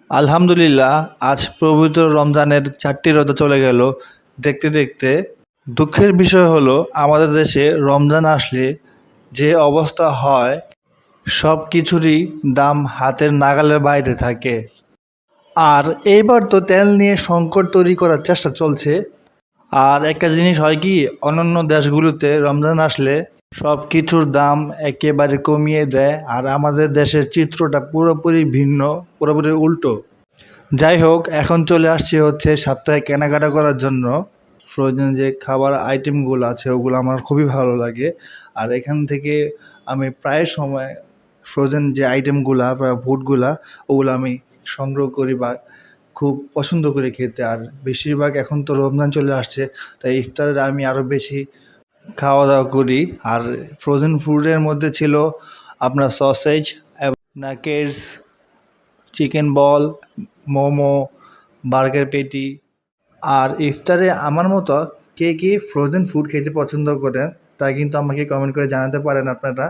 আলহামদুলিল্লাহ, আজ পবিত্র রমজানের ৪টি রোজা চলে গেল দেখতে দেখতে। দুঃখের বিষয় হলো আমাদের দেশে রমজান আসলে যে অবস্থা হয়, সব কিছুরই দাম হাতের নাগালের বাইরে থাকে। আর এইবার তো তেল নিয়ে সংকট তৈরি করার চেষ্টা চলছে। আর একটা জিনিস হয় কি, অন্যান্য দেশগুলোতে রমজান আসলে সব কিছুর দাম একেবারে কমিয়ে দেয়, আর আমাদের দেশের চিত্রটা পুরোপুরি ভিন্ন, পুরোপুরি উল্টো। যাই হোক, এখন চলে আসছি হচ্ছে সপ্তাহে কেনাকাটা করার জন্য। ফ্রোজেন যে খাবার আইটেমগুলো আছে ওগুলো আমার খুবই ভালো লাগে। আর এখান থেকে আমি প্রায় সময় ফ্রোজেন যে আইটেমগুলা বা ফুডগুলা ওগুলো আমি সংগ্রহ করি বা খুব পছন্দ করি খেতে। আর বেশিরভাগ এখন তো রমজান চলে আসছে, তাই ইফতারে আমি আরও বেশি খাওয়া দাওয়া করি। আর ফ্রোজেন ফুডের মধ্যে ছিল আপনার সসেজ, নাগেটস, চিকেন বল, মোমো, বার্গার পেটি। আর ইফতারে আমার মতো কে কে ফ্রোজেন ফুড খেতে পছন্দ করেন তা কিন্তু আমাকে কমেন্ট করে জানাতে পারেন আপনারা।